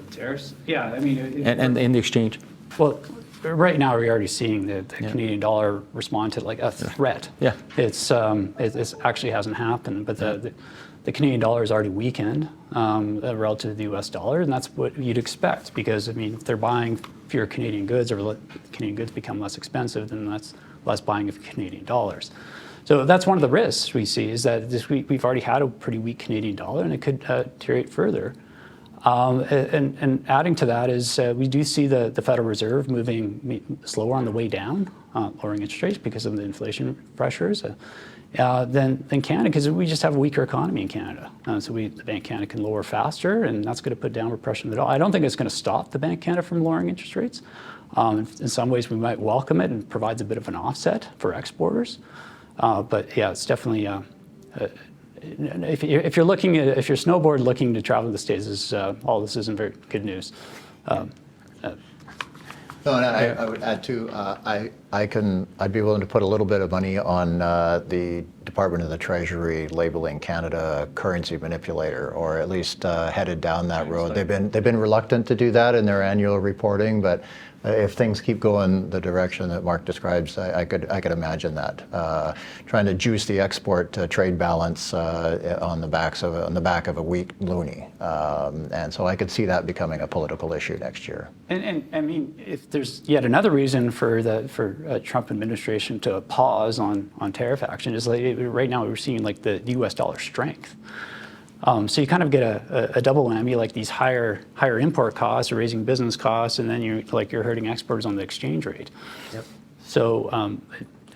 Tariffs? Yeah, I mean... And in the exchange? Well, right now we're already seeing the Canadian dollar respond to like a threat. Yeah. It's actually hasn't happened, but the Canadian dollar is already weakened relative to the US dollar, and that's what you'd expect, because I mean, if they're buying fewer Canadian goods, or Canadian goods become less expensive, then that's less buying of Canadian dollars. So that's one of the risks we see, is that we've already had a pretty weak Canadian dollar, and it could deteriorate further. And adding to that is we do see the Federal Reserve moving slower on the way down, lowering interest rates because of the inflation pressures. Than Canada, because we just have a weaker economy in Canada. So the Bank of Canada can lower faster, and that's going to put downward pressure on the dollar. I don't think it's going to stop the Bank of Canada from lowering interest rates. In some ways, we might welcome it, and it provides a bit of an offset for exporters. But yeah, it's definitely, if you're snowboard looking to travel to the States, all this isn't very good news. No, and I would add too, I'd be willing to put a little bit of money on the Department of the Treasury labeling Canada a currency manipulator, or at least headed down that road. They've been reluctant to do that in their annual reporting, but if things keep going the direction that Mark describes, I could imagine that trying to juice the export trade balance on the back of a weak loonie, and so I could see that becoming a political issue next year. And I mean, if there's yet another reason for Trump administration to pause on tariff action, is like right now we're seeing like the U.S. dollar strength. So you kind of get a double whammy, like these higher import costs are raising business costs, and then you're hurting exporters on the exchange rate. Yep. So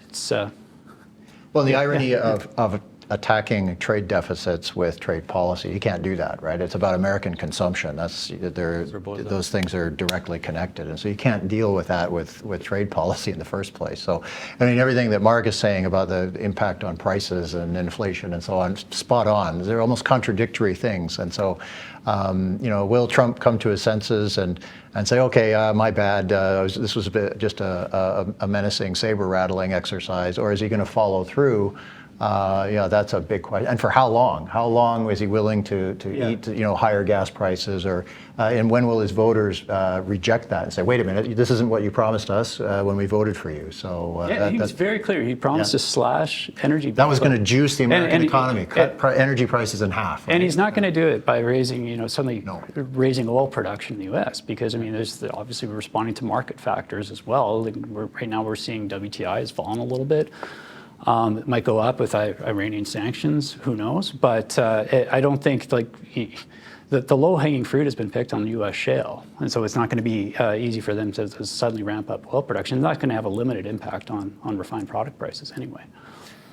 it's well, the irony of attacking trade deficits with trade policy, you can't do that, right? It's about American consumption. Those things are directly connected, and so you can't deal with that with trade policy in the first place. So, I mean, everything that Mark is saying about the impact on prices and inflation and so on, spot on. They're almost contradictory things, and so, will Trump come to his senses and say, okay, my bad, this was just a menacing saber rattling exercise, or is he going to follow through That's a big question. And for how long? How long is he willing to eat, higher gas prices, and when will his voters reject that and say, wait a minute, this isn't what you promised us when we voted for you? So He was very clear. He promised to slash energy. that was going to juice the American and- economy, cut energy prices in half. Right? And he's not going to do it by raising, suddenly raising oil production in the U.S. because obviously we're responding to market factors as well. Right now we're seeing WTI has fallen a little bit. It might go up with Iranian sanctions. Who knows? But I don't think the low-hanging fruit has been picked on U.S. shale, and so it's not going to be easy for them to suddenly ramp up oil production. It's not going to have a limited impact on refined product prices anyway.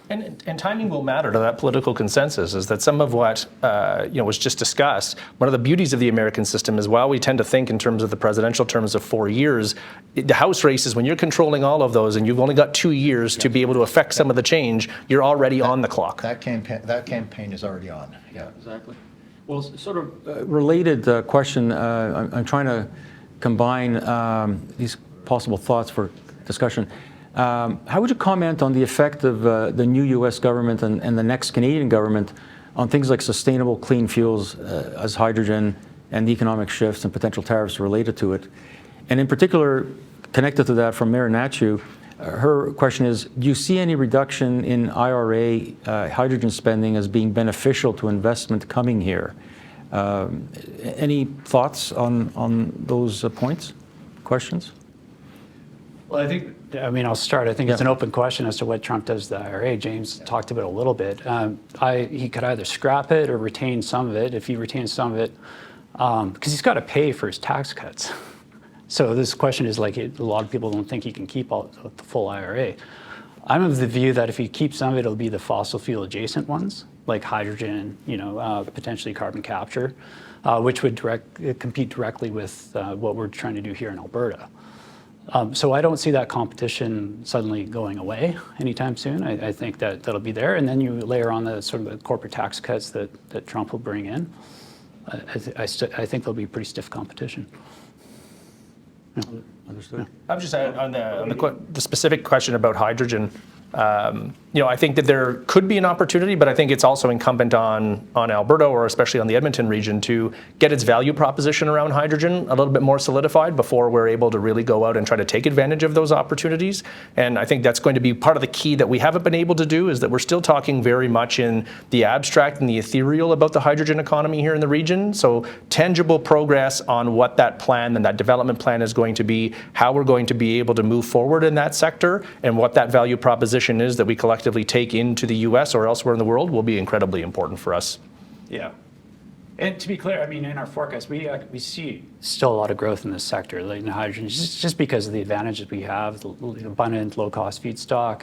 And timing will matter to that political consensus. Is that some of what was just discussed? One of the beauties of the American system is while we tend to think in terms of the presidential terms of 4 years, the House races, when you're controlling all of those and you've only got 2 years to be able to affect some of the change, you're already on the clock. That campaign is already on. Yeah, exactly. Well, sort of related question. I'm trying to combine these possible thoughts for discussion. How would you comment on the effect of the new U.S. government and the next Canadian government on things like sustainable clean fuels as hydrogen and the economic shifts and potential tariffs related to it? And in particular, connected to that from Mayor Nachiu, her question is, do you see any reduction in IRA hydrogen spending as being beneficial to investment coming here? Any thoughts on those points, questions? Well, I'll start. I think it's an open question as to what Trump does to the IRA. James talked about it a little bit. He could either scrap it or retain some of it. If he retains some of it, because he's got to pay for his tax cuts. So this question is a lot of people don't think he can keep all the full IRA. I'm of the view that if he keeps some of it, it'll be the fossil fuel adjacent ones, like hydrogen, potentially carbon capture, which would compete directly with what we're trying to do here in Alberta. So I don't see that competition suddenly going away anytime soon. I think that'll be there. And then you layer on the sort of the corporate tax cuts that Trump will bring in. I think there'll be pretty stiff competition. Understood. I was just on the specific question about hydrogen. I think that there could be an opportunity, but I think it's also incumbent on Alberta, or especially on the Edmonton region, to get its value proposition around hydrogen a little bit more solidified before we're able to really go out and try to take advantage of those opportunities. And I think that's going to be part of the key that we haven't been able to do, is that we're still talking very much in the abstract and the ethereal about the hydrogen economy here in the region. So tangible progress on what that plan and that development plan is going to be, how we're going to be able to move forward in that sector, and what that value proposition is that we collectively take into the U.S. or elsewhere in the world will be incredibly important for us. Yeah. And to be clear, in our forecast, we see still a lot of growth in this sector, like in hydrogen, just because of the advantages we have, the abundant, low-cost feedstock.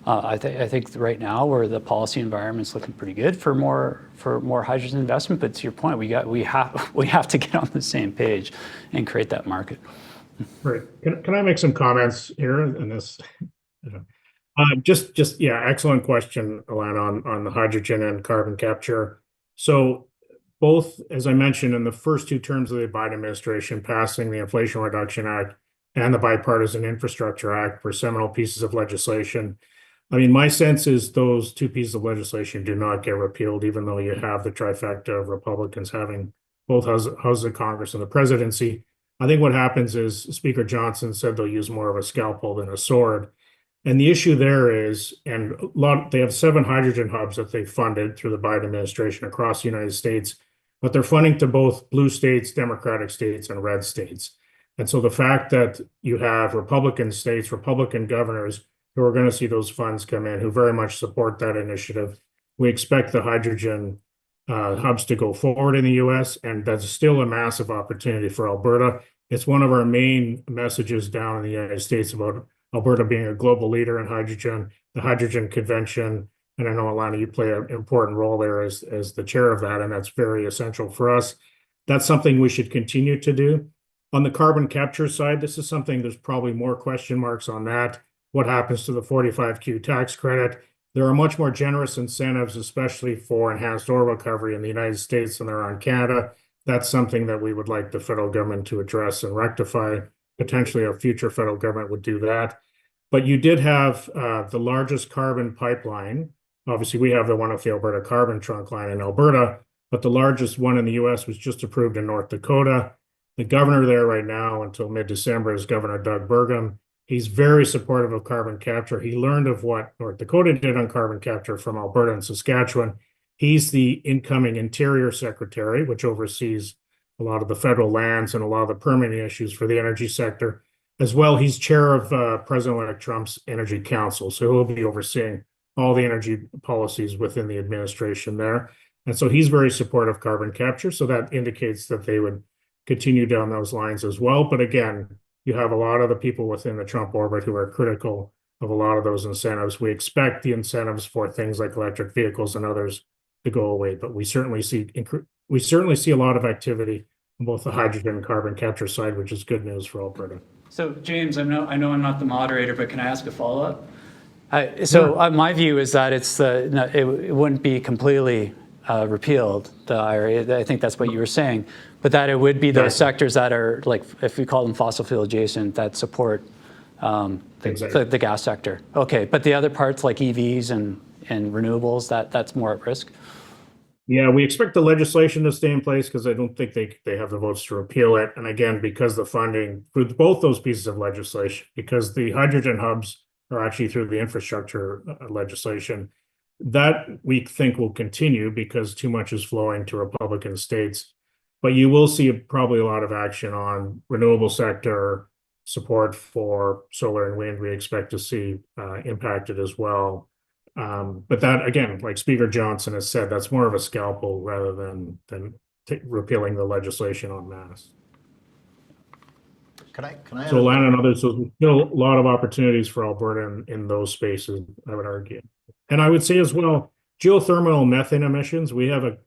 I think right now where the policy environment's looking pretty good for more hydrogen investment. But to your point, we have to get on the same page and create that market. Right. Can I make some comments here in this? Excellent question, Alana, on the hydrogen and carbon capture. So both, as I mentioned, in the first two terms of the Biden administration, passing the Inflation Reduction Act and the Bipartisan Infrastructure Act were seminal pieces of legislation. My sense is those two pieces of legislation do not get repealed, even though you have the trifecta of Republicans having both houses of Congress and the presidency. I think what happens is Speaker Johnson said they'll use more of a scalpel than a sword. And the issue there is, they have 7 hydrogen hubs that they funded through the Biden administration across the United States, but they're funding to both blue states, Democratic states, and red states. And so the fact that you have Republican states, Republican governors who are going to see those funds come in, who very much support that initiative, we expect the hydrogen hubs to go forward in the U.S., and that's still a massive opportunity for Alberta. It's one of our main messages down in the United States about Alberta being a global leader in hydrogen, the Hydrogen Convention, and I know, Alana, you play an important role there as the chair of that, and that's very essential for us. That's something we should continue to do. On the carbon capture side, this is something there's probably more question marks on that. What happens to the 45Q tax credit? There are much more generous incentives, especially for enhanced oil recovery in the United States than there are in Canada. That's something that we would like the federal government to address and rectify. Potentially a future federal government would do that. But you did have the largest carbon pipeline Obviously, we have the one with the Alberta Carbon Trunk Line in Alberta, but the largest one in the US was just approved in North Dakota. The governor there right now until mid-December is Governor Doug Burgum. He's very supportive of carbon capture. He learned of what North Dakota did on carbon capture from Alberta and Saskatchewan. He's the incoming Interior Secretary, which oversees a lot of the federal lands and a lot of the permitting issues for the energy sector. As well, he's chair of President-elect Trump's Energy Council, so he'll be overseeing all the energy policies within the administration there. And so he's very supportive of carbon capture, so that indicates that they would continue down those lines as well. But again, you have a lot of the people within the Trump orbit who are critical of a lot of those incentives. We expect the incentives for things like electric vehicles and others to go away, but we certainly see a lot of activity on both the hydrogen and carbon capture side, which is good news for Alberta. So James, I know I'm not the moderator, but can I ask a follow-up? My view is that it wouldn't be completely repealed, the IRA. I think that's what you were saying, but that it would be those sectors that are, like, if we call them fossil fuel adjacent, that support the gas sector. Okay, but the other parts like EVs and renewables, that's more at risk? Yeah, we expect the legislation to stay in place because I don't think they have the votes to repeal it. And again, because the funding for both those pieces of legislation, because the hydrogen hubs are actually through the infrastructure legislation, that we think will continue because too much is flowing to Republican states. But you will see probably a lot of action on renewable sector, support for solar and wind. We expect to see impacted as well. But that, again, like Speaker Johnson has said, that's more of a scalpel rather than repealing the legislation en masse. Can I So land and others, so there's still a lot of opportunities for Alberta in those spaces, I would argue. And I would say as well, geothermal methane emissions, we have a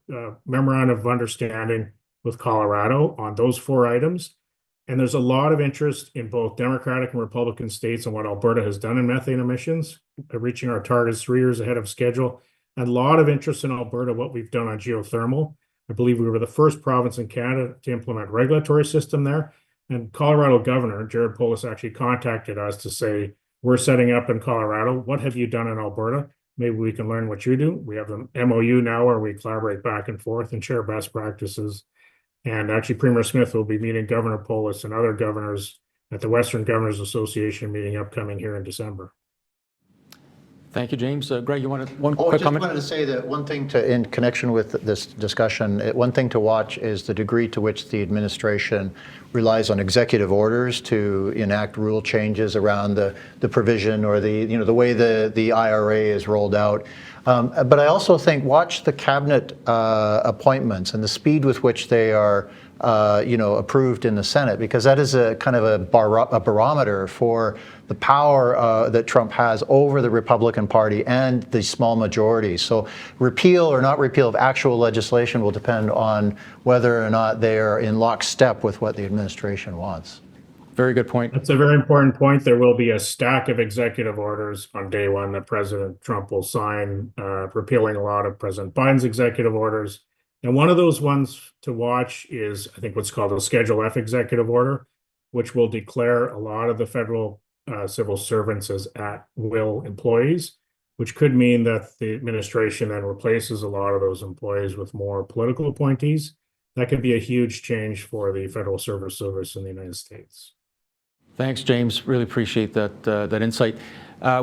memorandum of understanding with Colorado on those 4 items. And there's a lot of interest in both Democratic and Republican states on what Alberta has done in methane emissions, reaching our targets 3 years ahead of schedule. And a lot of interest in Alberta, what we've done on geothermal. I believe we were the first province in Canada to implement a regulatory system there. And Colorado Governor Jared Polis actually contacted us to say, we're setting up in Colorado. What have you done in Alberta? Maybe we can learn what you do. We have an MOU now where we collaborate back and forth and share best practices. And actually, Premier Smith will be meeting Governor Polis and other governors at the Western Governors Association meeting upcoming here in December. Thank you, James. Greg, you wanted one quick just comment? wanted to say that one thing in connection with this discussion, one thing to watch is the degree to which the administration relies on executive orders to enact rule changes around the provision or the way the IRA is rolled out. But I also think watch the cabinet appointments and the speed with which they are approved in the Senate, because that is a kind of a barometer for the power that Trump has over the Republican Party and the small majorities. So repeal or not repeal of actual legislation will depend on whether or not they are in lockstep with what the administration wants. Very good point. That's a very important point. There will be a stack of executive orders on day one that President Trump will sign, repealing a lot of President Biden's executive orders. And one of those ones to watch is, I think, what's called a Schedule F executive order, which will declare a lot of the federal civil servants as at-will employees, which could mean that the administration then replaces a lot of those employees with more political appointees. That could be a huge change for the Federal Service in the United States. Thanks, James. Really appreciate that insight.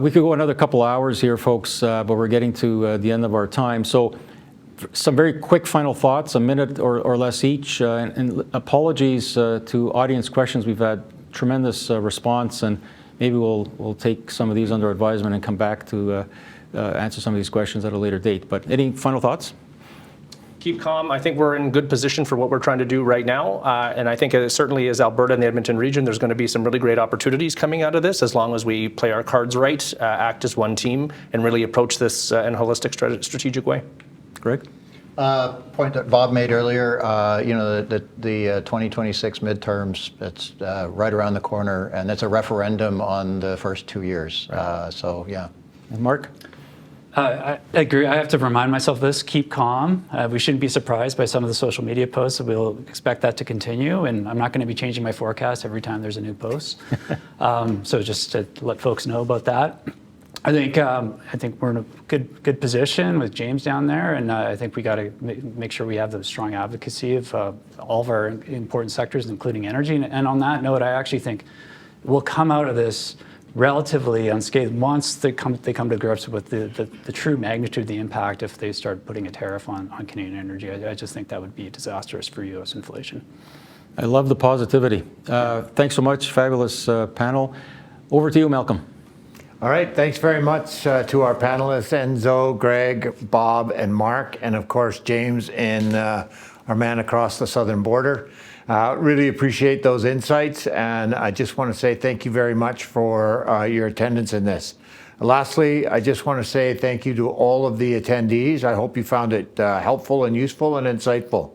We could go another couple hours here, folks, but we're getting to the end of our time. So some very quick final thoughts, a minute or less each. And apologies to audience questions. We've had tremendous response, and maybe we'll take some of these under advisement and come back to answer some of these questions at a later date. But any final thoughts? Keep calm. I think we're in good position for what we're trying to do right now. And I think it certainly is Alberta and the Edmonton region. There's going to be some really great opportunities coming out of this as long as we play our cards right, act as one team, and really approach this in a holistic strategic way. Greg? Point that Bob made earlier, the 2026 midterms, it's right around the corner, and it's a referendum on the first 2 years. So, yeah. And Mark? I agree. I have to remind myself of this. Keep calm. We shouldn't be surprised by some of the social media posts. We'll expect that to continue, and I'm not going to be changing my forecast every time there's a new post. So just to let folks know about that. I think we're in a good position with James down there, and I think we got to make sure we have the strong advocacy of all of our important sectors, including energy. And on that note, I actually think we'll come out of this relatively unscathed once they come to grips with the true magnitude of the impact if they start putting a tariff on Canadian energy. I just think that would be disastrous for U.S. inflation. I love the positivity. Thanks so much, fabulous panel. Over to you, Malcolm. All right, thanks very much to our panelists, Enzo, Greg, Bob, and Mark, and of course, James and our man across the southern border. Really appreciate those insights, and I just want to say thank you very much for your attendance in this. Lastly, I just want to say thank you to all of the attendees. I hope you found it helpful and useful and insightful.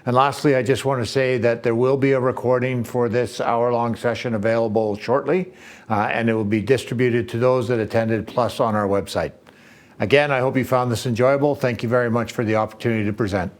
And lastly, I just want to say that there will be a recording for this hour-long session available shortly, and it will be distributed to those that attended, plus on our website. Again, I hope you found this enjoyable. Thank you very much for the opportunity to present.